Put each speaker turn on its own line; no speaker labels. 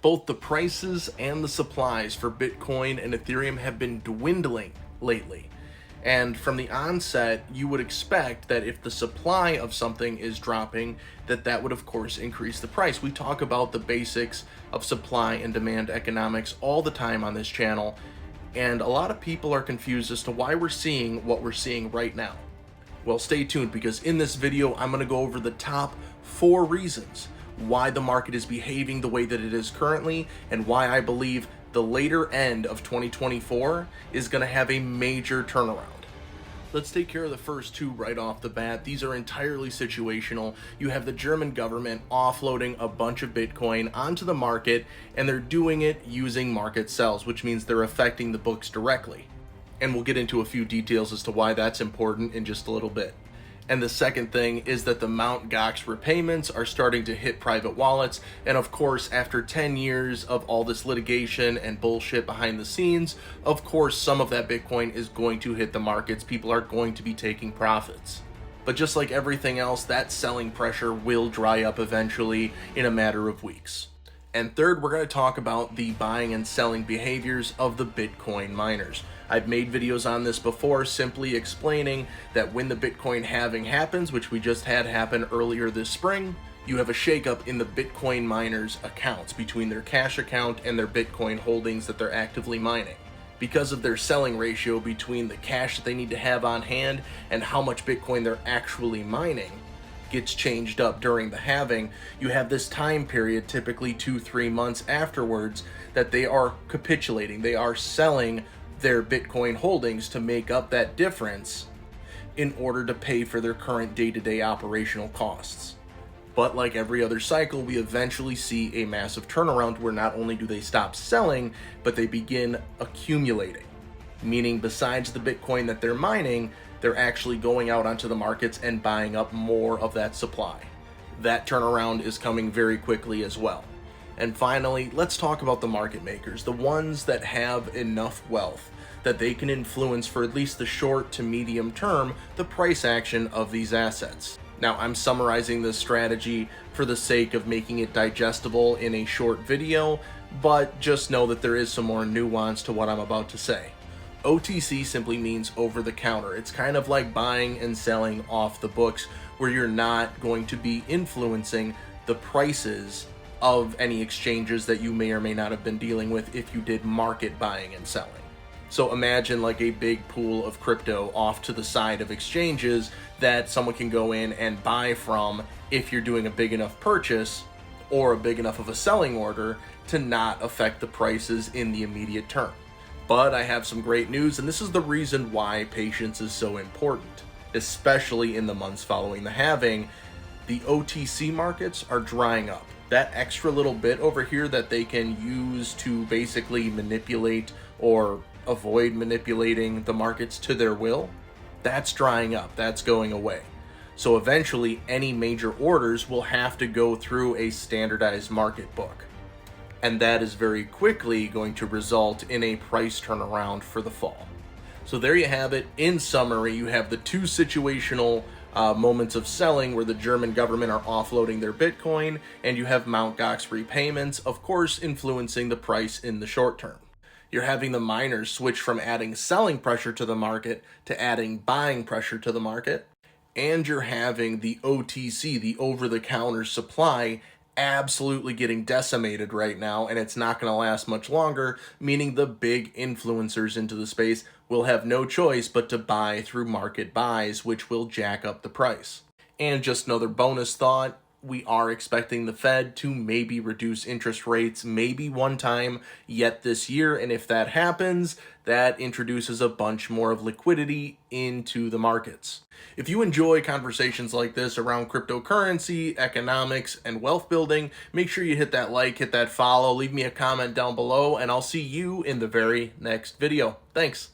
Both the prices and the supplies for Bitcoin and Ethereum have been dwindling lately. And from the onset, you would expect that if the supply of something is dropping, that would of course increase the price. We talk about the basics of supply and demand economics all the time on this channel, and a lot of people are confused as to why we're seeing what we're seeing right now. Well, stay tuned, because in this video, I'm going to go over the top 4 reasons why the market is behaving the way that it is currently, and why I believe the later end of 2024 is going to have a major turnaround. Let's take care of the first 2 right off the bat. These are entirely situational. You have the German government offloading a bunch of Bitcoin onto the market, and they're doing it using market sells, which means they're affecting the books directly. And we'll get into a few details as to why that's important in just a little bit. And the second thing is that the Mt. Gox repayments are starting to hit private wallets. And of course, after 10 years of all this litigation and bullshit behind the scenes, of course, some of that Bitcoin is going to hit the markets. People are going to be taking profits. But just like everything else, that selling pressure will dry up eventually in a matter of weeks. And third, we're going to talk about the buying and selling behaviors of the Bitcoin miners. I've made videos on this before, simply explaining that when the Bitcoin halving happens, which we just had happen earlier this spring, you have a shakeup in the Bitcoin miners' accounts between their cash account and their Bitcoin holdings that they're actively mining. Because of their selling ratio between the cash that they need to have on hand and how much Bitcoin they're actually mining gets changed up during the halving, you have this time period, typically 2-3 months afterwards, that they are capitulating. They are selling their Bitcoin holdings to make up that difference in order to pay for their current day-to-day operational costs. But like every other cycle, we eventually see a massive turnaround where not only do they stop selling, but they begin accumulating. Meaning, besides the Bitcoin that they're mining, they're actually going out onto the markets and buying up more of that supply. That turnaround is coming very quickly as well. And finally, let's talk about the market makers, the ones that have enough wealth that they can influence for at least the short to medium term the price action of these assets. Now, I'm summarizing this strategy for the sake of making it digestible in a short video, but just know that there is some more nuance to what I'm about to say. OTC simply means over the counter. It's kind of like buying and selling off the books, where you're not going to be influencing the prices of any exchanges that you may or may not have been dealing with if you did market buying and selling. So imagine like a big pool of crypto off to the side of exchanges that someone can go in and buy from if you're doing a big enough purchase or a big enough of a selling order to not affect the prices in the immediate term. But I have some great news, and this is the reason why patience is so important, especially in the months following the halving. The OTC markets are drying up. That extra little bit over here that they can use to basically manipulate or avoid manipulating the markets to their will, that's drying up, that's going away. So eventually any major orders will have to go through a standardized market book. And that is very quickly going to result in a price turnaround for the fall. So there you have it. In summary, you have the 2 situational moments of selling where the German government are offloading their Bitcoin, and you have Mt. Gox repayments, of course, influencing the price in the short term. You're having the miners switch from adding selling pressure to the market to adding buying pressure to the market. And you're having the OTC, the over-the-counter supply, absolutely getting decimated right now, and it's not going to last much longer, meaning the big influencers into the space will have no choice but to buy through market buys, which will jack up the price. And just another bonus thought, we are expecting the Fed to maybe reduce interest rates maybe one time yet this year, and if that happens, that introduces a bunch more of liquidity into the markets. If you enjoy conversations like this around cryptocurrency, economics, and wealth building, make sure you hit that like, hit that follow, leave me a comment down below, and I'll see you in the very next video. Thanks.